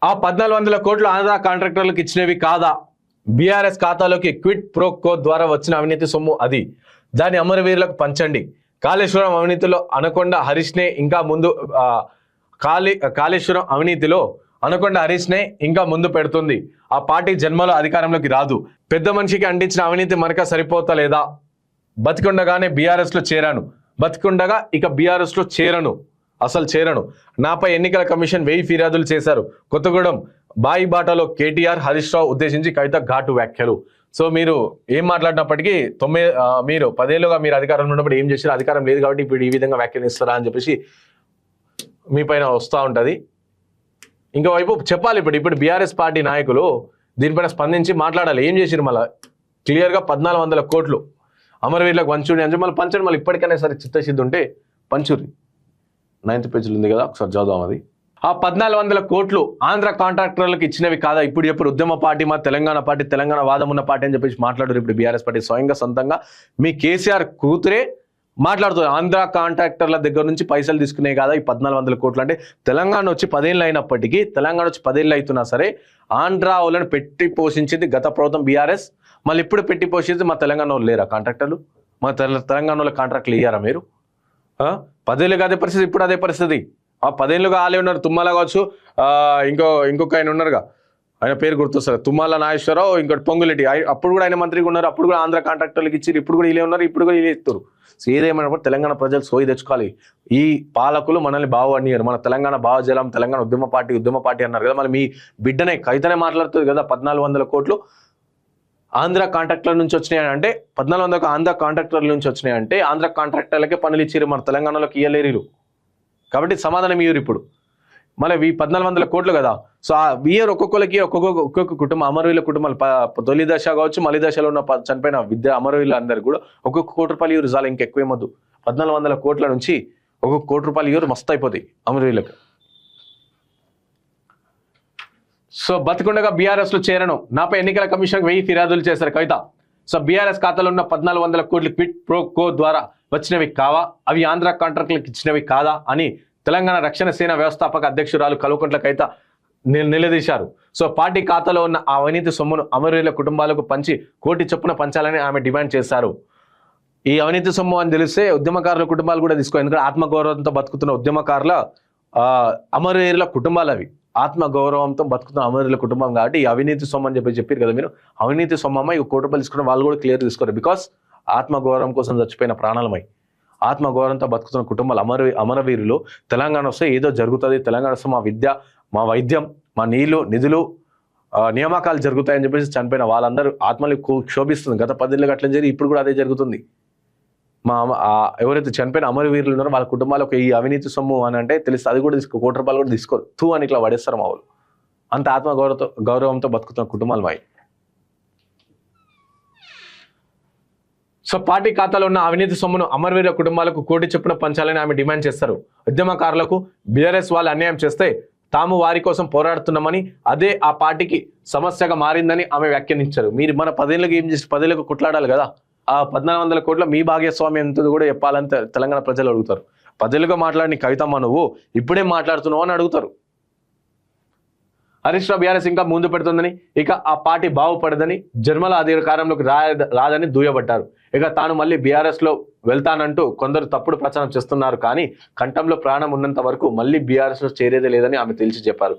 ఆ 1400 కోట్లు ఆంధ్ర కాంట్రాక్టర్లకు ఇచ్చినవి కాదా? బీఆర్ఎస్ ఖాతాలోకి క్విట్ ప్రో కో ద్వారా వచ్చిన అవినీతి సొమ్ము అది. దాని అమరవీరులకు పంచండి. కాళేశ్వరం అవినీతిలో అనకొండ హరీష్నే ఇంకా ముందు కాళేశ్వరం అవినీతిలో అనకొండ హరీష్నే ఇంకా ముందు పెడుతుంది. ఆ పార్టీ జన్మలో అధికారంలోకి రాదు. పెద్ద మనిషికి అంటించిన అవినీతి మనక సరిపోతలేదా? బతికుండగానే బీఆర్ఎస్ లో చేరాను, బతికుండగా ఇక బీఆర్ఎస్ లో అసలు చేరను. నాపై ఎన్నికల కమిషన్ 1000 ఫిర్యాదులు చేశారు. కొత్తగూడెం బాయిబాటలో కేటీఆర్ హరీష్ రావు ఉద్దేశించి కవిత ఘాటు వ్యాఖ్యలు. సో మీరు ఏం మాట్లాడినప్పటికీ మీరు 10 ఏళ్ళుగా మీరు అధికారంలో ఉన్నప్పుడు ఏం చేశారు? అధికారం లేదు కాబట్టి ఇప్పుడు ఈ విధంగా వ్యాఖ్యానిస్తారా అని చెప్పేసి మీ పైన వస్తూ ఉంటుంది. ఇంకోవైపు చెప్పాలి, ఇప్పుడు బీఆర్ఎస్ పార్టీ నాయకులు దీనిపైన స్పందించి మాట్లాడాలి. ఏం చేసిరు? మళ్ళీ క్లియర్గా 1400 కోట్లు అమరవీరులకు పంచుని అంటే మళ్ళీ పంచండి. మళ్ళీ ఇప్పటికైనా సరే చిత్తశుద్ధి ఉంటే పంచురి. 9th పేజీలో ఉంది కదా, ఒకసారి చదువుదాం అది. ఆ 1400 కోట్లు ఆంధ్ర కాంట్రాక్టర్లకు ఇచ్చినవి కాదా? ఇప్పుడు ఉద్యమ పార్టీ, మా తెలంగాణ పార్టీ, తెలంగాణ వాదం ఉన్న పార్టీ అని చెప్పేసి మాట్లాడారు. ఇప్పుడు బీఆర్ఎస్ పార్టీ స్వయంగా సొంతంగా మీ కేసీఆర్ కూతురే మాట్లాడుతుంది. ఆంధ్ర కాంట్రాక్టర్ల దగ్గర నుంచి పైసలు తీసుకునే కాదా ఈ 1400 కోట్లు అంటే? తెలంగాణ వచ్చి 10 ఏళ్ళు అయినప్పటికీ, తెలంగాణ వచ్చి 10 ఏళ్ళు అవుతున్నా సరే ఆంధ్ర వాళ్ళని పెట్టి పోషించింది గత ప్రభుత్వం బీఆర్ఎస్. మళ్ళీ ఇప్పుడు పెట్టి పోషించి మా తెలంగాణ వాళ్ళు లేరా కాంట్రాక్టర్లు? మా తెలంగాణ వాళ్ళ కాంట్రాక్ట్లు ఇయ్యారా మీరు? 10 ఏళ్ళుగా అదే పరిస్థితి, ఇప్పుడు అదే పరిస్థితి. ఆ 10 ఏళ్ళుగా ఆలే ఉన్నారు. తుమ్మల కావచ్చు, ఇంకొక ఆయన ఉన్నారుగా, ఆయన పేరు గుర్తొస్తారు, తుమ్మల నాగేశ్వరరావు, ఇంకోటి పొంగులెట్టి. అప్పుడు కూడా ఆయన మంత్రిగా ఉన్నారు. అప్పుడు కూడా ఆంధ్ర కాంట్రాక్టర్లకు ఇచ్చారు. ఇప్పుడు కూడా ఇలా ఉన్నారు, ఇప్పుడు కూడా ఇలా ఇస్తారు. సో ఏదేమైనా తెలంగాణ ప్రజలు సోయి తెచ్చుకోవాలి. ఈ పాలకులు మనల్ని బాగు అనియారు. మన తెలంగాణ భావజలం, తెలంగాణ ఉద్యమ పార్టీ అన్నారు కదా. మళ్ళీ మీ బిడ్డనే కవితనే మాట్లాడుతుంది కదా 1400 కోట్లు ఆంధ్ర కాంట్రాక్టర్ల నుంచి వచ్చినాయి అంటే, 1400 ఆంధ్ర కాంట్రాక్టర్ల నుంచి వచ్చినాయి అంటే ఆంధ్ర కాంట్రాక్టర్లకే పనులు ఇచ్చారు, మన తెలంగాణలోకి ఇయ్యలేరు. కాబట్టి సమాధానం ఇయ్యరు. ఇప్పుడు మళ్ళీ 1400 కోట్లు కదా. సో ఆ ఇయర్ ఒక్కొక్క కుటుంబం, అమరవీరుల కుటుంబాలు తొలి దశ కావచ్చు, మలి దశలో ఉన్న చనిపోయిన అమరవీరులు అందరు కూడా ఒక్కొక్క కోటి రూపాయలు ఇవ్వరు. చాలా ఇంకెక్కువేమొద్దు. 1400 కోట్ల నుంచి ఒక్కొక్క కోటి రూపాయలు ఇవ్వరు, మస్తు అయిపోతాయి అమరవీరులకు. సో బతికుండగా బీఆర్ఎస్ లో చేరను, నాపై ఎన్నికల కమిషన్ 1000 ఫిర్యాదులు చేశారు కవిత. సో బీఆర్ఎస్ ఖాతాలో ఉన్న 1400 కోట్లు క్విట్ ప్రో కో ద్వారా వచ్చినవి కావా? అవి ఆంధ్ర కాంట్రాక్టులకు ఇచ్చినవి కాదా అని తెలంగాణ రక్షణ సేన వ్యవస్థాపక అధ్యక్షురాలు కల్వకుంట్ల కవిత నిలదీశారు. సో పార్టీ ఖాతాలో ఉన్న ఆ అవినీతి సొమ్మును అమరవీరుల కుటుంబాలకు పంచి కోటి చొప్పున పంచాలని ఆమె డిమాండ్ చేశారు. ఈ అవినీతి సొమ్ము అని తెలిస్తే ఉద్యమకారుల కుటుంబాలు కూడా తీసుకో, ఎందుకంటే ఆత్మగౌరవంతో బతుకుతున్న ఉద్యమకారుల అమరవీరుల కుటుంబాలు అవి. ఆత్మగౌరవంతో బతుకుతున్న అమరవీరుల కుటుంబం కాబట్టి ఈ అవినీతి సొమ్ము అని చెప్పారు కదా మీరు. అవినీతి సొమ్మమ్మ ఇక కోటి రూపాయలు తీసుకున్న వాళ్ళు కూడా క్లియర్ తీసుకోరు. బికాస్ ఆత్మగౌరవం కోసం చచ్చిపోయిన ప్రాణాలమై ఆత్మగౌరవంతో బతుకుతున్న కుటుంబాలు అమరవీరులు. తెలంగాణ వస్తే ఏదో జరుగుతుంది, తెలంగాణ వస్తే మా విద్య, మా వైద్యం, మా నీళ్లు, నిధులు, నియామకాలు జరుగుతాయని చెప్పేసి చనిపోయిన వాళ్ళందరూ ఆత్మలు క్షోభిస్తుంది. గత 10 ఏళ్ళుగా అట్లా జరిగి ఇప్పుడు కూడా అదే జరుగుతుంది. ఎవరైతే చనిపోయిన అమరవీరులు ఉన్నారో వాళ్ళ కుటుంబాలకు ఈ అవినీతి సొమ్ము అని అంటే తెలిస్తే అది కూడా కోటి రూపాయలు కూడా తీసుకోరు. తూ అని ఇట్లా పడేస్తారు మా వాళ్ళు. అంత గౌరవంతో బతుకుతున్న కుటుంబాలు మాయి. సో పార్టీ ఖాతాలో ఉన్న అవినీతి సొమ్మును అమరవీరుల కుటుంబాలకు కోటి చొప్పున పంచాలని ఆమె డిమాండ్ చేస్తారు. ఉద్యమకారులకు బీఆర్ఎస్ వాళ్ళు అన్యాయం చేస్తే తాము వారి కోసం పోరాడుతున్నామని, అదే ఆ పార్టీకి సమస్యగా మారిందని ఆమె వ్యాఖ్యానించారు. మీరు మన 10 ఏళ్ళకి ఏం చేసి 10 ఏళ్ళకు కొట్లాడాలి కదా. ఆ 1400 కోట్ల మీ భాగస్వామ్యం ఎంత కూడా చెప్పాలని తెలంగాణ ప్రజలు అడుగుతారు. 10 ఏళ్ళుగా మాట్లాడిన కవితమ్మ నువ్వు ఇప్పుడే మాట్లాడుతున్నావు అని అడుగుతారు. హరీష్ రావు బీఆర్ఎస్ ఇంకా ముందు పెడుతుందని, ఇక ఆ పార్టీ బాగుపడదని, జన్మల అధికారంలోకి రాదని దుయ్యబట్టారు. ఇక తాను మళ్ళీ బీఆర్ఎస్ లో వెళ్తానంటూ కొందరు తప్పుడు ప్రచారం చేస్తున్నారు. కానీ కంఠంలో ప్రాణం ఉన్నంత వరకు మళ్ళీ బీఆర్ఎస్ లో చేరేదే లేదని ఆమె తెలిసి చెప్పారు.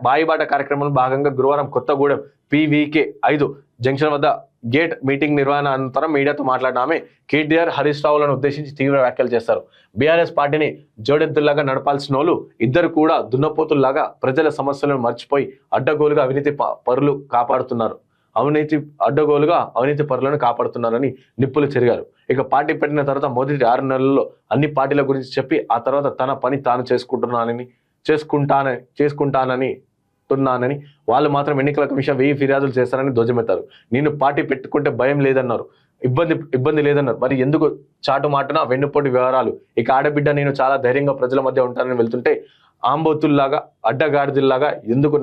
బాయిబాట కార్యక్రమంలో భాగంగా గురువారం కొత్తగూడెం PVK 5 జంక్షన్ వద్ద గేట్ మీటింగ్ నిర్వహణ అనంతరం మీడియాతో మాట్లాడిన ఆమె కేటీఆర్ హరీష్ రావులను ఉద్దేశించి తీవ్ర వ్యాఖ్యలు చేస్తారు. బీఆర్ఎస్ పార్టీని జోడెద్దుల్లాగా నడపాల్సిన వాళ్ళు ఇద్దరు కూడా దున్నపోతుల్లాగా ప్రజల సమస్యలను మర్చిపోయి అడ్డగోలుగా అవినీతి పరులను కాపాడుతున్నారని నిప్పులు చెరిగారు. ఇక పార్టీ పెట్టిన తర్వాత మొదటి 6 నెలల్లో అన్ని పార్టీల గురించి చెప్పి ఆ తర్వాత తన పని తాను చేసుకుంటానని వాళ్ళు మాత్రం ఎన్నికల కమిషన్ 1000 ఫిర్యాదులు చేస్తారని ధ్వజమెత్తారు. నేను పార్టీ పెట్టుకుంటే భయం లేదన్నారు, ఇబ్బంది లేదన్నారు. మరి ఎందుకు చాటు మాటన వెన్నుపోటు వ్యవహారాలు? ఇక ఆడబిడ్డ నేను చాలా ధైర్యంగా ప్రజల మధ్య ఉంటానని వెళ్తుంటే ఆంబోతుల్లాగా అడ్డగాడిదిల్లాగా ఎందుకు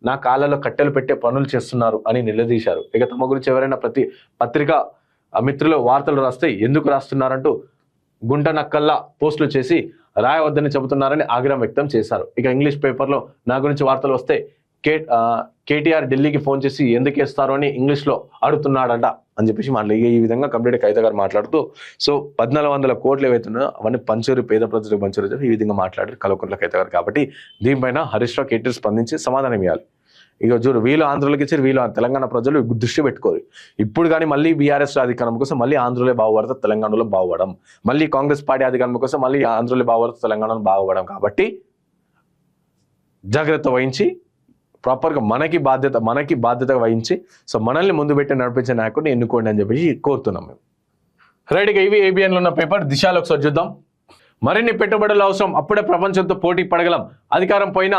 నా కాళ్ళలో కట్టెలు పెట్టే పనులు చేస్తున్నారు అని నిలదీశారు. ఇక తమ గురించి ఎవరైనా ప్రతి పత్రికా మిత్రులు వార్తలు రాస్తే ఎందుకు రాస్తున్నారంటూ గుంట నక్కల్లా పోస్టులు చేసి రాయవద్దని చెబుతున్నారని ఆగ్రహం వ్యక్తం చేశారు. ఇక ఇంగ్లీష్ పేపర్లో నా గురించి వార్తలు వస్తే కేటీఆర్ ఢిల్లీకి ఫోన్ చేసి ఎందుకు వేస్తారు అని ఇంగ్లీష్లో అడుగుతున్నాడట అని చెప్పేసి మాట్లాడి ఈ విధంగా కంప్లీట్ కవిత గారు మాట్లాడుతూ సో 1400 కోట్లు ఏవైతున్నాయో అవన్నీ పంచూరి పేద ప్రజలకు పంచూరి ఈ విధంగా మాట్లాడారు కల్వకుంట్ల కవిత గారు. కాబట్టి దీనిపైన హరీష్ రావు కేటీఆర్ స్పందించి సమాధానం ఇవ్వాలి. ఇక చూడు వీళ్ళు ఆంధ్రలోకి ఇచ్చారు, వీళ్ళు తెలంగాణ ప్రజలు దృష్టి పెట్టుకోరు. ఇప్పుడు కానీ మళ్ళీ బీఆర్ఎస్ అధికారం కోసం మళ్ళీ ఆంధ్రలో బాగుపడతారు, తెలంగాణలో బాగుపడడం, మళ్ళీ కాంగ్రెస్ పార్టీ అధికారం కోసం మళ్ళీ ఆంధ్రలో బాగుపడతారు, తెలంగాణలో బాగుపడడం. కాబట్టి జాగ్రత్త వహించి ప్రాపర్గా మనకి బాధ్యత వహించి సో మనల్ని ముందు పెట్టి నడిపించే నాయకుడిని ఎన్నుకోండి అని చెప్పేసి కోరుతున్నాం మేము. రైట్గా ఇవి ఏబిఎన్లో ఉన్న పేపర్. దిశలో ఒకసారి చూద్దాం. మరిన్ని పెట్టుబడులు అవసరం, అప్పుడే ప్రపంచంతో పోటీ పడగలం. అధికారం పోయిన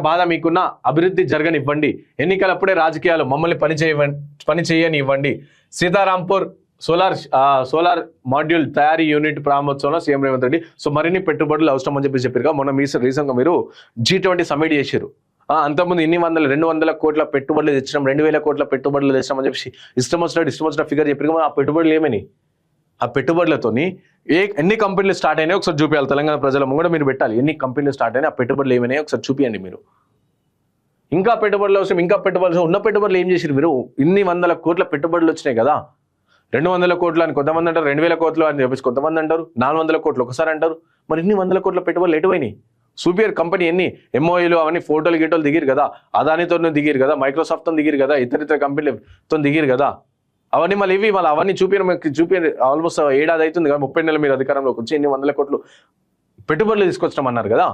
బాధ మీకున్న, అభివృద్ధి జరగనివ్వండి. ఎన్నికలప్పుడే రాజకీయాలు, మమ్మల్ని పని చేయనివ్వండి. సీతారాంపూర్ సోలార్ మాడ్యూల్ తయారీ యూనిట్ ప్రారంభోత్సవంలో సీఎం రేవంత్ రెడ్డి. సో మరిన్ని పెట్టుబడులు అవసరం అని చెప్పారు. మొన్న రీసెంట్గా మీరు G20 సమ్మిట్ చేశారు. అంతకుముందు ఇన్ని 200 కోట్ల పెట్టుబడులు తెచ్చినాం, 2000 కోట్ల పెట్టుబడులు తెచ్చినాం అని చెప్పి ఇష్టం వచ్చిన ఫిగర్ చెప్పారు. ఆ పెట్టుబడులు ఏమని, ఆ పెట్టుబడులతోని ఎన్ని కంపెనీలు స్టార్ట్ అయినాయి ఒకసారి చూపించాలి. తెలంగాణ ప్రజల ముంగడ మీరు పెట్టాలి. ఎన్ని కంపెనీలు స్టార్ట్ అయినాయి, ఆ పెట్టుబడులు ఏమైనాయి ఒకసారి చూపించండి మీరు. ఇంకా పెట్టుబడులు అవసరం, ఉన్న పెట్టుబడులు ఏం చేసారు మీరు? ఇన్ని 100 కోట్ల పెట్టుబడులు వచ్చినాయి కదా. 200 కోట్లు అని కొంతమంది అంటారు, 2000 కోట్లు అని చెప్పేసి కొంతమంది అంటారు, 400 కోట్లు ఒకసారి అంటారు. మరి ఇన్ని 100 కోట్ల పెట్టుబడులు ఎటువైనాయి? సూపర్ కంపెనీ ఎన్ని ఎంఓఏలు అవన్నీ ఫోటోలు గీటోలు దిగిరు కదా, అదానితో దిగిరు కదా, మైక్రోసాఫ్ట్తో దిగిరు కదా, ఇతర కంపెనీలతో దిగిరు కదా. అవన్నీ మళ్ళీ అవన్నీ చూపి ఆల్మోస్ట్ 7 ఏడాది అవుతుంది కదా, 30 నెలల మీరు అధికారంలోకి వచ్చి ఎన్ని 100 కోట్లు పెట్టుబడులు తీసుకొచ్చడం అన్నారు కదా.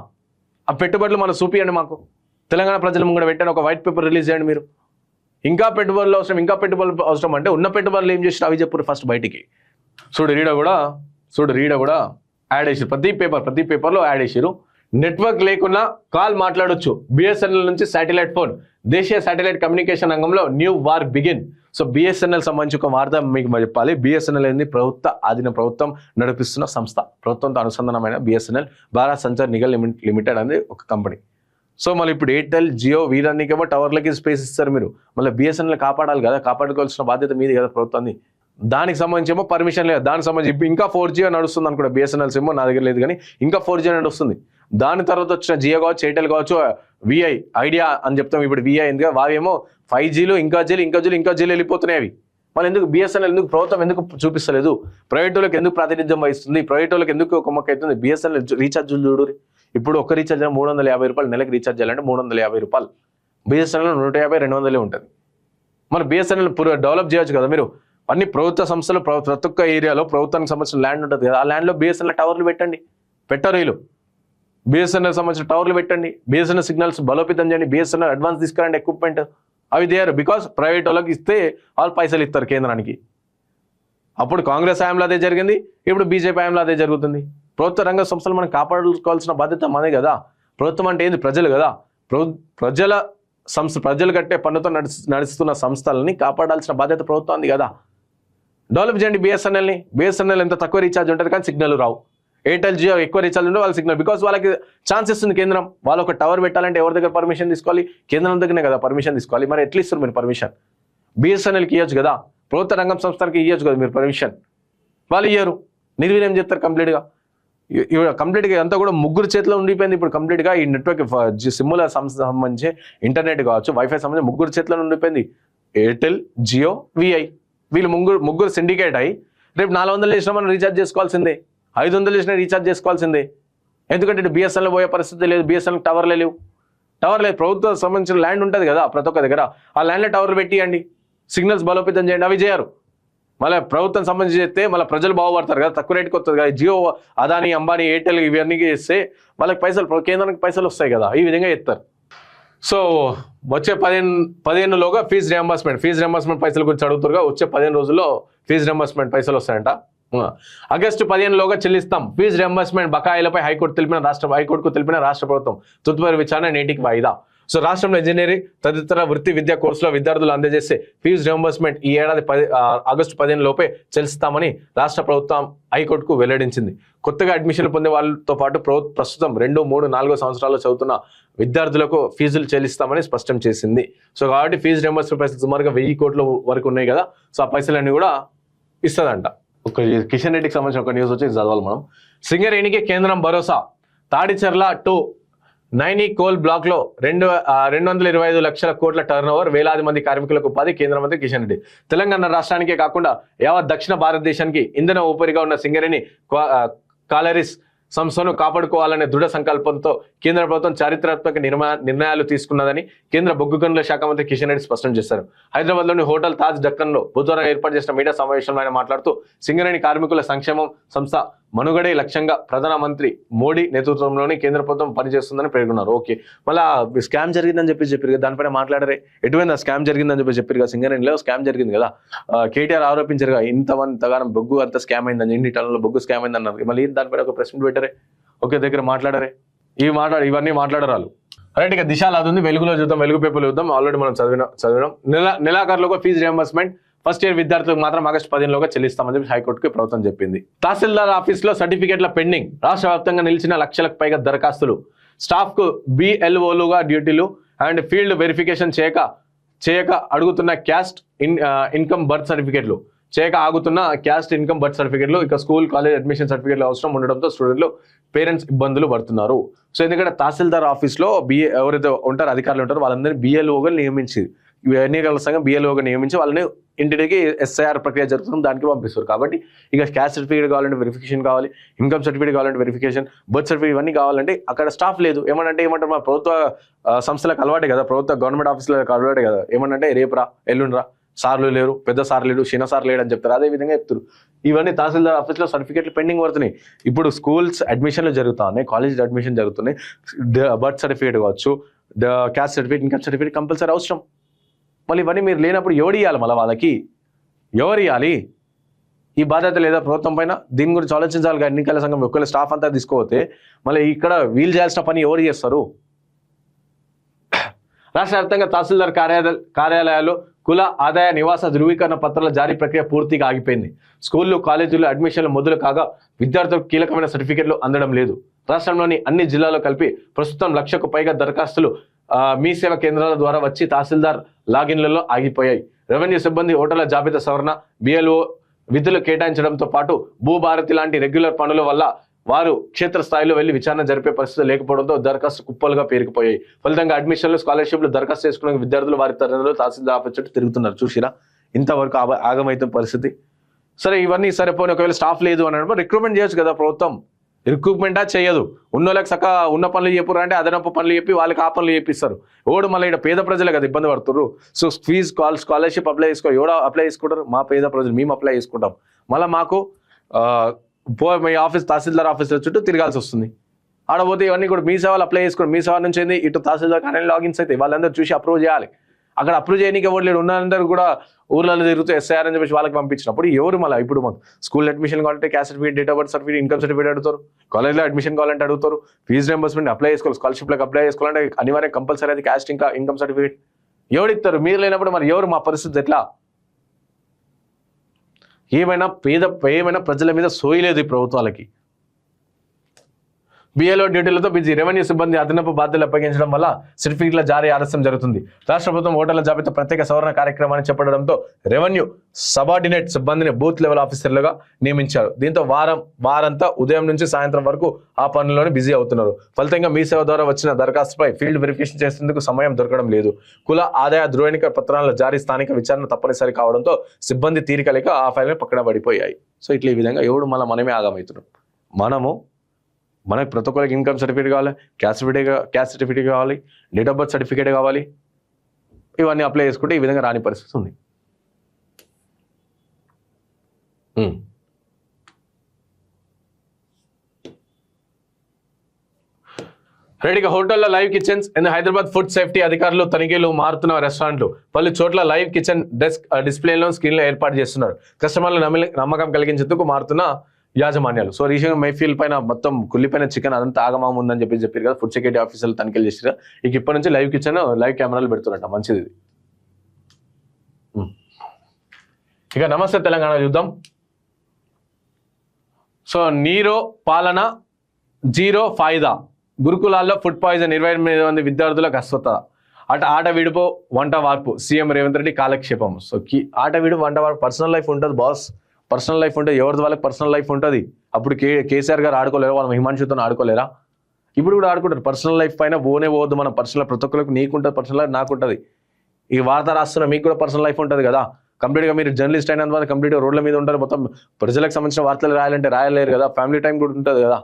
ఆ పెట్టుబడులు మనం చూపియండి మాకు. తెలంగాణ ప్రజల ముంగడ పెట్టండి, ఒక వైట్ పేపర్ రిలీజ్ చేయండి మీరు. ఇంకా పెట్టుబడులు అవసరం అంటే ఉన్న పెట్టుబడులు ఏం చేసినా అవి చెప్పారు ఫస్ట్ బయటికి. చూడు రీడ కూడా యాడ్ చేసారు. ప్రతి పేపర్లో యాడ్ చేసారు. నెట్వర్క్ లేకున్నా కాల్ మాట్లాడొచ్చు, బిఎస్ఎన్ఎల్ నుంచి శాటిలైట్ ఫోన్. దేశీయ శాటిలైట్ కమ్యూనికేషన్ రంగంలో new war begin. So BSNL సంబంధించి ఒక వార్త మీకు చెప్పాలి. బిఎస్ఎన్ఎల్ అనేది ప్రభుత్వం నడిపిస్తున్న సంస్థ, ప్రభుత్వంతో అనుసంధానమైన బిఎస్ఎన్ఎల్ భారత్ సంచార్ నిగమ్ లిమిటెడ్ అనేది ఒక కంపెనీ. సో మళ్ళీ ఇప్పుడు ఎయిర్టెల్, జియో వీరన్నికేమో టవర్లకి స్పేస్ ఇస్తారు మీరు. మళ్ళీ బిఎస్ఎన్ఎల్ కాపాడాలి కదా, కాపాడుకోవాల్సిన బాధ్యత మీది కదా ప్రభుత్వాన్ని. దానికి సంబంధించి ఏమో పర్మిషన్ లేదు. దానికి సంబంధించి ఇంకా 4G నడుస్తుంది అనుకుంటా. బిఎస్ఎన్ఎల్ సిమ్ నా దగ్గర లేదు కానీ ఇంకా 4G నడుస్తుంది. దాని తర్వాత వచ్చిన జియో కావచ్చు, ఎయిర్టెల్ కావచ్చు, విఐ ఐడియా అని చెప్తాం ఇప్పుడు. విఐ ఎందుకు వావేమో 5Gలు ఇంకా జీలు వెళ్ళిపోతున్నాయి. అవి మళ్ళీ ఎందుకు బిఎస్ఎన్ఎల్ ఎందుకు ప్రభుత్వం ఎందుకు చూపిస్తలేదు? ప్రైవేట్ వాళ్ళకి ఎందుకు ప్రాతినిధ్యం వహిస్తుంది? ప్రైవేట్ వాళ్ళకి ఎందుకు కుమ్మక్క అవుతుంది? బిఎస్ఎన్ఎల్ రీఛార్జ్ చూడు. ఇప్పుడు ఒక రీఛార్జ్ 350 రూపాయలు నెలకి రీఛార్జ్ చేయాలంటే 350 రూపాయలు. బిఎస్ఎన్ఎల్ 150, 200 ఉంటుంది. మన బిఎస్ఎన్ఎల్ డెవలప్ చేయొచ్చు కదా మీరు. అన్ని ప్రభుత్వ సంస్థలు ప్రతి ఒక్క ఏరియాలో ప్రభుత్వానికి సంబంధించిన ల్యాండ్ ఉంటుంది కదా, ఆ ల్యాండ్లో బిఎస్ఎన్ఎల్ టవర్లు పెట్టరు వీళ్ళు. బిఎస్ఎన్ఎల్ సంబంధించిన టవర్లు పెట్టండి, బిఎస్ఎన్ఎల్ సిగ్నల్స్ బలోపేతం చేయండి, బిఎస్ఎన్ఎల్ అడ్వాన్స్ తీసుకురండి, ఎక్విప్మెంట్ అవి దేరు. బికాస్ ప్రైవేట్ వాళ్ళకి ఇస్తే వాళ్ళు పైసలు ఇస్తారు కేంద్రానికి. అప్పుడు కాంగ్రెస్ హయాంలో అదే జరిగింది, ఇప్పుడు బీజేపీ హయాంలో అదే జరుగుతుంది. ప్రభుత్వ రంగ సంస్థలు మనం కాపాడుకోవాల్సిన బాధ్యత మనదే కదా. ప్రభుత్వం అంటే ఏంది? ప్రజలు కదా. ప్రజలు కట్టే పన్నుతో నడుస్తున్న సంస్థలని కాపాడాల్సిన బాధ్యత ప్రభుత్వం కదా. డెవలప్ చేయండి బిఎస్ఎన్ఎల్ని. బిఎస్ఎన్ఎల్ ఎంత తక్కువ రీఛార్జ్ ఉంటుంది కానీ సిగ్నల్ రావు. ఎయిర్టెల్, జియో ఎక్కువ రీఛార్జ్ ఉంటే వాళ్ళ సిగ్నల్. బికాస్ వాళ్ళకి ఛాన్స్ ఇస్తుంది కేంద్రం. వాళ్ళు ఒక టవర్ పెట్టాలంటే ఎవరి దగ్గర పర్మిషన్ తీసుకోవాలి? కేంద్రం దగ్గరనే కదా పర్మిషన్ తీసుకోవాలి. మరి ఎట్లా ఇస్తారు మీరు పర్మిషన్? బిఎస్ఎన్ఎల్కి ఇవ్వచ్చు కదా, ప్రభుత్వ రంగం సంస్థలకి ఇవ్వచ్చు కదా మీరు పర్మిషన్. వాళ్ళు ఇయ్యరు, నిర్వీర్యం చేస్తారు కంప్లీట్గా. కంప్లీట్గా అంతా కూడా ముగ్గురు చేతిలో ఉండిపోయింది ఇప్పుడు కంప్లీట్గా. ఈ నెట్వర్క్ సిమ్ముల సంబంధించి ఇంటర్నెట్ కావచ్చు, వైఫై సంబంధించి ముగ్గురు చేతిలో ఉండిపోయింది. ఎయిర్టెల్, జియో, విఐ వీళ్ళు ముగ్గురు సిండికేట్ అయ్యి రేపు 400 చేసినా మనం రీఛార్జ్ చేసుకోవాల్సిందే, 500 చేసినా రీఛార్జ్ చేసుకోవాల్సిందే. ఎందుకంటే ఇటు బిఎస్ఎన్ఎల్ పోయే పరిస్థితి లేదు, బిఎస్ఎన్ఎల్ టవర్ లేదు. ప్రభుత్వం సంబంధించిన ల్యాండ్ ఉంటుంది కదా ప్రతి ఒక్క దగ్గర, ఆ ల్యాండ్లో టవర్లు పెట్టియండి, సిగ్నల్స్ బలోపేతం చేయండి. అవి చేయరు. మళ్ళీ ప్రభుత్వం సంబంధించి చేస్తే మళ్ళీ ప్రజలు బాగుపడతారు కదా, తక్కువ రేటుకి వస్తుంది కదా. జియో, అదాని, అంబానీ, ఎయిర్టెల్ ఇవన్నీ చేస్తే వాళ్ళకి పైసలు కేంద్రానికి పైసలు వస్తాయి కదా, ఈ విధంగా చేస్తారు. సో వచ్చే 15 లోగా ఫీజు రియంబర్స్మెంట్ పైసల గురించి అడుగుతారుగా. వచ్చే 15 రోజుల్లో ఫీజు రియంబర్స్మెంట్ పైసలు వస్తాయంట. ఆగస్టు 15 లోగా చెల్లిస్తాం. ఫీజు రియంబర్స్మెంట్ బకాయిలపై హైకోర్టుకు తెలిపిన రాష్ట్ర ప్రభుత్వం. తదుపరి విచారణ నేటికి వాయిదా. సో రాష్ట్రంలో ఇంజనీరింగ్ తదితర వృత్తి విద్యా కోర్సులో విద్యార్థులు అందజేసే ఫీజు రియంబర్స్మెంట్ ఈ ఏడాది ఆగస్టు 15 లోపే చెల్లిస్తామని రాష్ట్ర ప్రభుత్వం హైకోర్టుకు వెల్లడించింది. కొత్తగా అడ్మిషన్లు పొందే వాళ్ళతో పాటు ప్రస్తుతం 2, 3, 4 సంవత్సరాల్లో చదువుతున్న విద్యార్థులకు ఫీజులు చెల్లిస్తామని స్పష్టం చేసింది. సో కాబట్టి ఫీజు రియంబర్స్మెంట్ పైసలు సుమారుగా 1000 కోట్ల వరకు ఉన్నాయి కదా. సో ఆ పైసలన్నీ కూడా ఇస్తుందంట. ఒక కిషన్ రెడ్డికి సంబంధించిన ఒక న్యూస్ వచ్చి చదవాలి మనం. సింగరేణికి కేంద్రం భరోసా. Tadicherla to Naini coal block లో 225 లక్షల కోట్ల టర్న్ ఓవర్, వేలాది మంది కార్మికులకు ఉపాధి. కేంద్ర మంత్రి కిషన్ రెడ్డి. తెలంగాణ రాష్ట్రానికే కాకుండా యావత్ దక్షిణ భారతదేశానికి ఇంధన ఊపిరిగా ఉన్న సింగరేణి కాలరీస్ సంస్థను కాపాడుకోవాలనే దృఢ సంకల్పంతో కేంద్ర ప్రభుత్వం చారిత్రాత్మక నిర్ణయాలు తీసుకున్నదని కేంద్ర బొగ్గు గనుల శాఖ మంత్రి కిషన్ రెడ్డి స్పష్టం చేశారు. హైదరాబాద్లోని హోటల్ తాజ్ డక్కన్ లో బుధవారం ఏర్పాటు చేసిన మీడియా సమావేశంలో ఆయన మాట్లాడుతూ సింగరేణి కార్మికుల సంక్షేమం సంస్థ మనుగడే లక్ష్యంగా ప్రధానమంత్రి మోడీ నేతృత్వంలోని కేంద్ర ప్రభుత్వం పనిచేస్తుందని పేర్కొన్నారు. ఓకే, మళ్ళీ స్కామ్ జరిగిందని చెప్పారు కదా, దానిపైన మాట్లాడరే. ఎటువంటి స్కామ్ జరిగిందని చెప్పారు కదా, సింగరేణిలో స్కామ్ జరిగింది కదా, కేటీఆర్ ఆరోపించారు కదా, ఇంతగానం బొగ్గు అంత స్కామ్ అయిందని, ఇన్ని టన్నుల బొగ్గు స్కామ్ అయింది అన్నారు. మళ్ళీ దానిపైన ఒక ప్రశ్న పెట్టరే, ఒకే దగ్గర మాట్లాడరే. ఇవన్నీ మాట్లాడరాలు. రైట్, ఇక దిశ లాదుంది. వెలుగులో చూద్దాం, వెలుగు పేపర్లు చూద్దాం. ఆల్రెడీ మనం చదివినాం. నెలాఖరులోగా ఫీజు రియంబర్స్మెంట్ ఫస్ట్ ఇయర్ విద్యార్థులకు మాత్రం ఆగస్టు 15లోగా చెల్లిస్తామని చెప్పి హైకోర్టుకి ప్రభుత్వం చెప్పింది. తహసీల్దార్ ఆఫీస్లో సర్టిఫికేట్ల పెండింగ్. రాష్ట్ర వ్యాప్తంగా నిలిచిన లక్షలకు పైగా దరఖాస్తులు. స్టాఫ్ కు BLOలుగా డ్యూటీలు అండ్ ఫీల్డ్ వెరిఫికేషన్ చేయక అడుగుతున్న క్యాస్ట్ ఇన్కమ్ బర్త్ సర్టిఫికేట్లు ఆగుతున్న క్యాస్ట్ ఇన్కమ్ బర్త్ సర్టిఫికేట్లు. ఇక స్కూల్ కాలేజ్ అడ్మిషన్ సర్టిఫికేట్లు అవసరం ఉండడంతో స్టూడెంట్లు పేరెంట్స్ ఇబ్బందులు పడుతున్నారు. సో ఎందుకంటే తహసీల్దార్ ఆఫీస్లో ఎవరైతే ఉంటారో అధికారులు ఉంటారో వాళ్ళందరినీ BLOగా నియమించి, ఎన్నికల సంఘం BLOగా నియమించి వాళ్ళని ఇంటికి SIR ప్రక్రియ జరుగుతుంది, దానికి పంపిస్తారు. కాబట్టి ఇక క్యాస్ట్ సర్టిఫికేట్ కావాలంటే వెరిఫికేషన్ కావాలి, ఇన్కమ్ సర్టిఫికేట్ కావాలంటే వెరిఫికేషన్, బర్త్ సర్టిఫికేట్ ఇవన్నీ కావాలంటే అక్కడ స్టాఫ్ లేదు. ఏమంటారు, మా ప్రభుత్వ సంస్థలకు అలవాటే కదా, ప్రభుత్వ గవర్నమెంట్ ఆఫీసులకు అలవాటే కదా, ఏమంటే రేపురా ఎల్లుండ్రా, సార్లు లేరు, పెద్ద సార్ లేడు, చిన్న సార్ లేడు అని చెప్తారు. అదే విధంగా చెప్తారు. ఇవన్నీ తహసీల్దార్ ఆఫీస్లో సర్టిఫికేట్లు పెండింగ్ పడుతున్నాయి. ఇప్పుడు స్కూల్స్ అడ్మిషన్లు జరుగుతున్నాయి, కాలేజ్ అడ్మిషన్ జరుగుతున్నాయి. బర్త్ సర్టిఫికేట్ కావచ్చు, caste certificate, income certificate compulsory అవసరం. మళ్ళీ ఇవన్నీ మీరు లేనప్పుడు ఎవరు ఇవ్వాలి? మళ్ళీ వాళ్ళకి ఎవరు ఇవ్వాలి? ఈ బాధ్యత లేదా ప్రభుత్వం పైన? దీని గురించి ఆలోచించాలి. ఎన్నికల సంఘం ఒకవేళ స్టాఫ్ అంతా తీసుకోపోతే మళ్ళీ ఇక్కడ వీళ్ళు చేయాల్సిన పని ఎవరు చేస్తారు? రాష్ట్ర వ్యాప్తంగా తహసీల్దార్ కార్యాలయాలు కుల ఆదాయ నివాస ధృవీకరణ పత్రాల జారీ ప్రక్రియ పూర్తిగా ఆగిపోయింది. స్కూళ్లు కాలేజీలు అడ్మిషన్లు మొదలు కాగా విద్యార్థులకు కీలకమైన సర్టిఫికెట్లు అందడం లేదు. రాష్ట్రంలోని అన్ని జిల్లాల్లో కలిపి ప్రస్తుతం 1,00,000కు పైగా దరఖాస్తులు మీ సేవ కేంద్రాల ద్వారా వచ్చి తహసీల్దార్ లాగిన్లలో ఆగిపోయాయి. రెవెన్యూ సిబ్బంది ఓటర్ల జాబితా సవరణ, BLO విధులు కేటాయించడంతో పాటు భూభారతి లాంటి రెగ్యులర్ పనుల వల్ల వారు క్షేత్రస్థాయిలో వెళ్లి విచారణ జరిపే పరిస్థితి లేకపోవడంతో దరఖాస్తు కుప్పలుగా పేరుకుపోయాయి. ఫలితంగా అడ్మిషన్లు, స్కాలర్షిప్లు దరఖాస్తు చేసుకునే విద్యార్థులు వారి తరగతిలో తహసీల్దార్ ఆఫీస్ చుట్టూ తిరుగుతున్నారు. చూసిరా ఇంతవరకు ఆగమైతున్న పరిస్థితి. సరే, ఇవన్నీ సరిపోయి ఒకవేళ స్టాఫ్ లేదు అని రిక్రూట్మెంట్ చేయొచ్చు కదా ప్రభుత్వం. రిక్రూట్మెంటా చేయదు. ఉన్నోళ్ళకి సకా ఉన్న పనులు చెప్పురు అంటే అదనపు పనులు చెప్పి వాళ్ళకి ఆ పనులు చేపిస్తారు. ఓడు మళ్ళీ ఇక్కడ పేద ప్రజలే కదా ఇబ్బంది పడుతున్నారు. సో ఫీజ్ స్కాలర్షిప్ అప్లై చేసుకో, ఎవడో అప్లై చేసుకుంటారు? మా పేద ప్రజలు, మేము అప్లై చేసుకుంటాం. మళ్ళీ మాకు మీ ఆఫీస్ తహసీల్దార్ ఆఫీసుల చుట్టూ తిరగాల్సి వస్తుంది. ఆడపోతే ఇవన్నీ కూడా మీ సేవలు అప్లై చేసుకోండి. మీ సేవ నుంచి ఏంది ఇటు తహసీల్దార్ కానీ లాగిన్స్ అయితే వాళ్ళందరూ చూసి అప్రూవ్ చేయాలి. అక్కడ అప్రూవ్ చేయడానికి ఎవరు లేడు, ఉన్నందరూ కూడా ఊర్లలో తిరుగుతూ SIR అని చెప్పేసి వాళ్ళకి పంపించినప్పుడు ఎవరు మళ్ళీ ఇప్పుడు మాకు స్కూల్ అడ్మిషన్ కావాలంటే caste certificate, date of birth certificate, income certificate అడుగుతారు. కాలేజ్లో అడ్మిషన్ కావాలంటే అడుగుతారు. ఫీజు రియంబర్స్మెంట్ అప్లై చేసుకోవాలి, స్కాలర్షిప్లకు అప్లై చేసుకోవాలంటే అనివార్యం కంపల్సరీ అది క్యాస్ట్ ఇంకా ఇన్కమ్ సర్టిఫికేట్. ఎవరు ఇస్తారు? మీరు లేనప్పుడు మరి ఎవరు? మా పరిస్థితి ఎట్లా? ఏమైనా ప్రజల మీద సోయలేదు ఈ ప్రభుత్వాలకి. BLO డ్యూటీలతో busy. రెవెన్యూ సిబ్బంది అదనపు బాధ్యతలు అప్పగించడం వల్ల సర్టిఫికెట్ల జారీ ఆలస్యం జరుగుతుంది. రాష్ట్ర ప్రభుత్వం ఓటర్ల జాబితా ప్రత్యేక సవరణ కార్యక్రమాన్ని చేపట్టడంతో రెవెన్యూ సబార్డినేట్ సిబ్బందిని బూత్ లెవెల్ ఆఫీసర్లుగా నియమించారు. దీంతో వారంతా ఉదయం నుంచి సాయంత్రం వరకు ఆ పనుల్లోనే బిజీ అవుతున్నారు. ఫలితంగా మీ సేవ ద్వారా వచ్చిన దరఖాస్తుపై ఫీల్డ్ వెరిఫికేషన్ చేసేందుకు సమయం దొరకడం లేదు. కుల ఆదాయ ధృవీకరణ పత్రాల జారీ, స్థానిక విచారణ తప్పనిసరి కావడంతో సిబ్బంది తీరిక లేక ఆ ఫైల్ని పక్కన పడిపోయాయి. సో ఇట్లా ఈ విధంగా ఎవడు మళ్ళీ మనమే ఆగమవుతున్నాం. మనకు ప్రతి ఒక్కరికి ఇన్కమ్ సర్టిఫికేట్ కావాలి, క్యాస్ట్ సర్టిఫికేట్ కావాలి, డేట్ ఆఫ్ బర్త్ సర్టిఫికేట్ కావాలి. ఇవన్నీ అప్లై చేసుకుంటే ఈ విధంగా రాని పరిస్థితి ఉంది. రెడీగా హోటల్లో live kitchens. Hyderabad food safety అధికారులు తనిఖీలు మారుతున్న రెస్టారెంట్లు. పలు చోట్ల లైవ్ కిచెన్ డెస్క్ డిస్ప్లేలో స్క్రీన్లో ఏర్పాటు చేస్తున్నారు. కస్టమర్ల నమ్మకం కలిగించేందుకు మారుతున్న యాజమాన్యాలు. సో రీసెంట్ మైఫీల్ పైన మొత్తం కుళ్ళిపోయిన చికెన్ అదంతా ఆగమాం ఉందని చెప్పారు కదా, ఫుడ్ సెక్యూరిటీ ఆఫీసర్లు తనిఖీలు చేసిరా. ఇక ఇప్పటి నుంచి లైవ్ కిచెన్, లైవ్ కెమెరాలు పెడుతున్నట్ట. మంచిది ఇది. ఇక నమస్తే తెలంగాణ చూద్దాం. సో నీరో పాలన జీరో ఫాయిదా. గురుకులాల్లో ఫుడ్ పాయిజన్, 28 మంది విద్యార్థులకు అస్వస్థత. ఆట విడుపు వంట వార్పు. సీఎం రేవంత్ రెడ్డి కాలక్షేపం. సో ఆట విడుపు వంట వార్పు. పర్సనల్ లైఫ్ ఉంటుంది బాస్, పర్సనల్ లైఫ్ ఉంటుంది, ఎవరిది వాళ్ళకి పర్సనల్ లైఫ్ ఉంటుంది. అప్పుడు కేసీఆర్ గారు ఆడుకోలేరు, వాళ్ళ హిమాంశుతో ఆడుకోలేరా? ఇప్పుడు కూడా ఆడుకుంటారు. పర్సనల్ లైఫ్ పైన పోవద్దు మనం. పర్సనల్ ప్రతి ఒక్కరికి నీకుంటుంది పర్సనల్ లైఫ్, నాకుంటుంది. ఈ వార్త రాస్తున్న మీకు కూడా పర్సనల్ లైఫ్ ఉంటుంది కదా. కంప్లీట్గా మీరు జర్నలిస్ట్ అయినందువల్ల కంప్లీట్గా రోడ్ల మీద ఉంటారు. మొత్తం ప్రజలకు సంబంధించిన వార్తలు రాయాలంటే రాయలేరు కదా. ఫ్యామిలీ టైం కూడా ఉంటుంది కదా.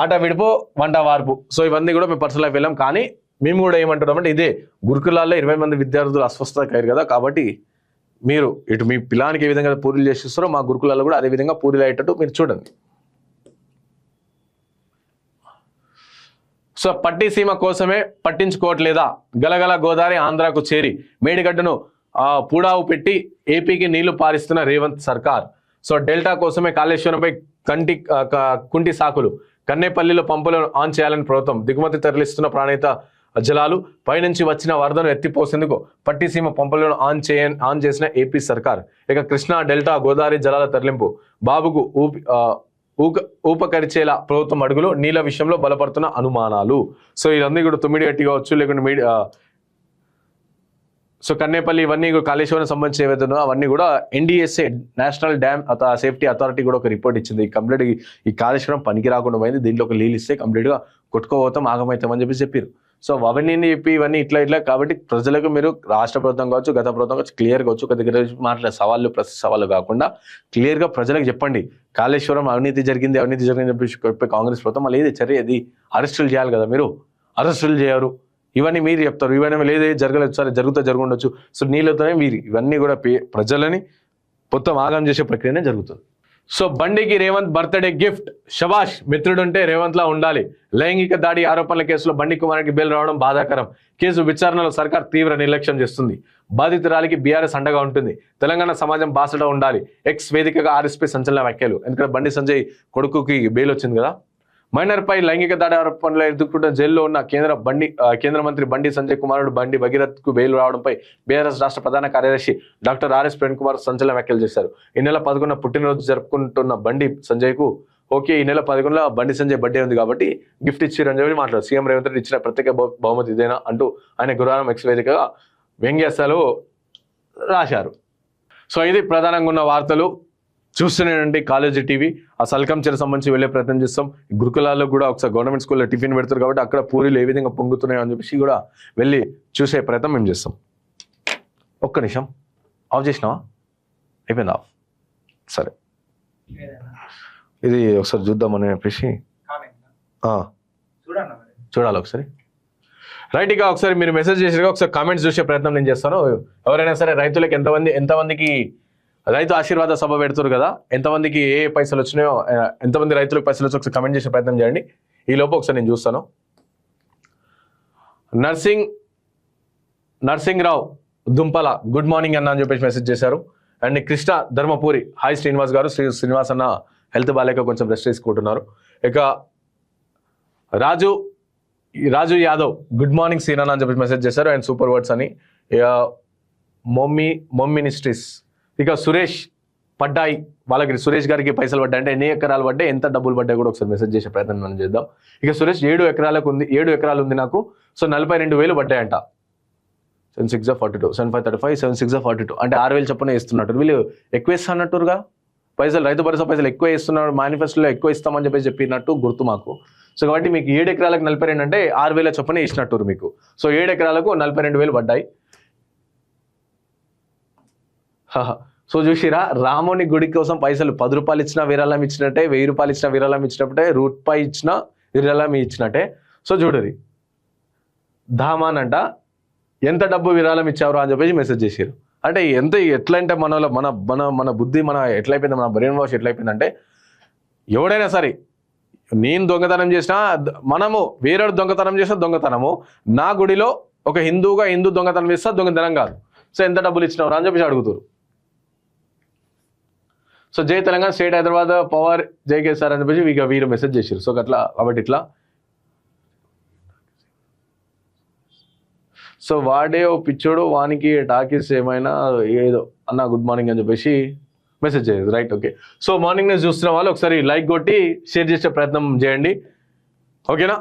ఆట విడిపో వంట వార్పు. సో ఇవన్నీ కూడా మేము పర్సనల్ లైఫ్ వెళ్ళాం. కానీ మేము కూడా ఏమంటున్నాం అంటే ఇదే గురుకులాల్లో 20 మంది విద్యార్థులు అస్వస్థతకు అయ్యారు కదా. కాబట్టి మీరు ఇటు మీ పిల్లానికి ఏ విధంగా పూరీలు చేసిస్తారో మా గురుకులాల్లో కూడా అదే విధంగా పూరీలు అయ్యేటట్టు మీరు చూడండి. సో పట్టిసీమ కోసమే పట్టించుకోవట్లేదా? గలగల గోదావరి ఆంధ్రాకు చేరి మేడిగడ్డను పూడావు పెట్టి ఏపీకి నీళ్లు పారిస్తున్న రేవంత్ సర్కార్. సో డెల్టా కోసమే కాళేశ్వరంపై కుంటి సాకులు. కన్నేపల్లిలో పంపులను ఆన్ చేయాలని ప్రభుత్వం. దిగుమతి తరలిస్తున్న ప్రాణిత జలాలు పైనుంచి వచ్చిన వరదను ఎత్తిపోసేందుకు పట్టిసీమ పంపులను ఆన్ చేసిన ఏపీ సర్కార్. ఇక కృష్ణా డెల్టా గోదావరి జలాల తరలింపు బాబుకు ఊపకరిచేలా ప్రభుత్వం అడుగులు. నీళ్ళ విషయంలో బలపడుతున్న అనుమానాలు. సో ఇవన్నీ కూడా 9 గట్టి కావచ్చు, లేకుంటే సో కన్నేపల్లి ఇవన్నీ కాళేశ్వరం సంబంధించి ఏవైతే అవన్నీ కూడా NDSA national dam safety authority కూడా ఒక రిపోర్ట్ ఇచ్చింది. కంప్లీట్ ఈ కాళేశ్వరం పనికి రాకుండా పోయింది, దీంట్లో ఒక నీళ్ళు ఇస్తే కంప్లీట్గా కొట్టుకోపోతాం ఆగమవుతామని చెప్పారు. సో అవన్నీ చెప్పి ఇవన్నీ ఇట్లా కాబట్టి ప్రజలకు మీరు రాష్ట్ర ప్రభుత్వం కావచ్చు, గత ప్రభుత్వం కావచ్చు, క్లియర్గా వచ్చు. ఒక దగ్గర మాట్లాడే సవాళ్ళు ప్రతి సవాళ్ళు కాకుండా క్లియర్గా ప్రజలకు చెప్పండి. కాళేశ్వరం అవినీతి జరిగింది చెప్పి కాంగ్రెస్ ప్రభుత్వం మళ్ళీ ఏది చర్య అది అరెస్టులు చేయాలి కదా. మీరు అరెస్టులు చేయరు, ఇవన్నీ మీరు చెప్తారు. ఇవన్నీ లేదే జరగలేదు, సరే జరుగుండొచ్చు. సో నీళ్ళతోనే మీరు ఇవన్నీ కూడా ప్రజలని మొత్తం ఆగం చేసే ప్రక్రియనే జరుగుతుంది. సో బండికి రేవంత్ బర్త్డే గిఫ్ట్. శబాష్, మిత్రుడుంటే రేవంత్లా ఉండాలి. లైంగిక దాడి ఆరోపణల కేసులో బండి కుమార్కి బెయిల్ రావడం బాధాకరం. కేసు విచారణలో సర్కార్ తీవ్ర నిర్లక్ష్యం చేస్తుంది. బాధితురాలికి బీఆర్ఎస్ అండగా ఉంటుంది. తెలంగాణ సమాజం బాసట ఉండాలి. ఎక్స్ వేదికగా ఆర్ఎస్పీ సంచలన వ్యాఖ్యలు. ఎందుకంటే బండి సంజయ్ కొడుకుకి బెయిల్ వచ్చింది కదా. మైనర్ పై లైంగిక దాడి ఆరోపణలు ఎదుర్కొంటున్న జైల్లో ఉన్న కేంద్ర మంత్రి బండి సంజయ్ కుమారుడు బండి భగీరథ్ కు బెయిల్ రావడంపై బీఆర్ఎస్ రాష్ట్ర ప్రధాన కార్యదర్శి డాక్టర్ ఆర్ఎస్ ప్రేమ్ కుమార్ సంచలన వ్యాఖ్యలు చేశారు. ఈ నెల 11 పుట్టినరోజు జరుపుకుంటున్న బండి సంజయ్ కు ఈ నెల 11 బండి సంజయ్ బర్త్డే ఉంది కాబట్టి గిఫ్ట్ ఇచ్చిరని చెప్పి మాట్లాడారు. సీఎం రేవంత్ రెడ్డి ఇచ్చిన ప్రత్యేక బహుమతి ఇదేనా అంటూ ఆయన గురువారం ఎక్స్ వేదికగా వ్యంగ్యాసాలు రాశారు. సో ఇది ప్రధానంగా ఉన్న వార్తలు. చూస్తూనేనండి కాలేజీ టీవీ. ఆ సల్కంచెర సంబంధించి వెళ్ళే ప్రయత్నం చేస్తాం. గురుకులాల్లో కూడా ఒకసారి గవర్నమెంట్ స్కూల్లో టిఫిన్ పెడతారు కాబట్టి అక్కడ పూరీలు ఏ విధంగా పొంగుతున్నాయో అని చెప్పేసి కూడా వెళ్ళి చూసే ప్రయత్నం మేము చేస్తాం. ఒక్క నిమిషం, ఆఫ్ చేసినావా? అయిపోయింది ఆఫ్. సరే, ఇది ఒకసారి చూద్దామని చెప్పేసి చూడాలి ఒకసారి. రైట్, ఇక ఒకసారి మీరు మెసేజ్ చేసిగా ఒకసారి కామెంట్స్ చూసే ప్రయత్నం నేను చేస్తాను. ఎవరైనా సరే రైతులకు ఎంతమందికి రైతు ఆశీర్వాద సభ పెడుతున్నారు కదా, ఎంతమందికి ఏ పైసలు వచ్చినాయో, ఎంతమంది రైతులకు పైసలు వచ్చి ఒకసారి కమెంట్ చేసే ప్రయత్నం చేయండి. ఈ లోపు ఒకసారి నేను చూస్తాను. నర్సింగ్ రావు దుంపల గుడ్ మార్నింగ్ అన్న అని చెప్పేసి మెసేజ్ చేశారు. అండ్ కృష్ణ ధర్మపురి హాయ్ శ్రీనివాస్ గారు. శ్రీనివాస్ అన్న హెల్త్ బాలేక కొంచెం రెస్ట్ తీసుకుంటున్నారు. ఇక రాజు యాదవ్ గుడ్ మార్నింగ్ సీనా అని చెప్పేసి మెసేజ్ చేశారు. అండ్ సూపర్ వర్డ్స్ అని మినిస్ట్రీస్. ఇక సురేష్ పడ్డాయి, వాళ్ళకి సురేష్ గారికి పైసలు పడ్డాయి అంటే ఎన్ని ఎకరాలు పడ్డాయి, ఎంత డబ్బులు పడ్డాయి కూడా ఒకసారి మెసేజ్ చేసే ప్రయత్నం మనం చేద్దాం. ఇక సురేష్ 7 ఎకరాలు ఉంది నాకు. సో 42,000 పడ్డాయంట. 7 6 42, 7 5 35, 7 6 42 అంటే 6,000 చొప్పున ఇస్తున్నట్టు. వీళ్ళు ఎక్కువ ఇస్తున్నట్టుగా పైసలు, రైతు భరోసా పైసలు ఎక్కువ ఇస్తున్నారు, మేనిఫెస్టోలో ఎక్కువ ఇస్తామని చెప్పినట్టు గుర్తు మాకు. సో కాబట్టి మీకు 7 ఎకరాలకు 42 అంటే 6,000 చొప్పున ఇచ్చినట్టు మీకు. సో 7 ఎకరాలకు 42,000 పడ్డాయి. సో చూసిరా, రాముని గుడి కోసం పైసలు 10 రూపాయలు ఇచ్చినా విరాళం ఇచ్చినట్టే, 1000 రూపాయలు ఇచ్చినా విరాళం ఇచ్చినట్టే, రూపాయి ఇచ్చినా విరాళం ఇచ్చినట్టే. సో చూడరి ధామాన్ అంట ఎంత డబ్బు విరాళం ఇచ్చారు అని చెప్పేసి మెసేజ్ చేశారు. అంటే ఎట్లా అంటే మన బుద్ధి ఎట్లయిపోయింది, మన బ్రెయిన్ వాష్ ఎట్లయిపోయిందంటే, ఎవడైనా సరే నేను దొంగతనం చేసినా, మనము వేరే దొంగతనం చేసినా దొంగతనము, నా గుడిలో ఒక హిందూగా హిందూ దొంగతనం చేస్తా దొంగతనం కాదు. సో ఎంత డబ్బులు ఇచ్చినవరా అని చెప్పేసి అడుగుతారు. సో జై తెలంగాణ, స్టేట్ హైదరాబాద్, పవర్, జై కేసీఆర్ అని చెప్పేసి ఇక వీరు మెసేజ్ చేశారు. సో అట్లా కాబట్టి ఇట్లా సో వాడే ఓ పిచ్చోడు, వానికి టాకీస్ ఏమైనా ఏదో అన్న గుడ్ మార్నింగ్ అని చెప్పేసి మెసేజ్ చేయదు. Right, okay. So morning news చూస్తున్న వాళ్ళు ఒకసారి లైక్ కొట్టి షేర్ చేసే ప్రయత్నం చేయండి, ఓకేనా?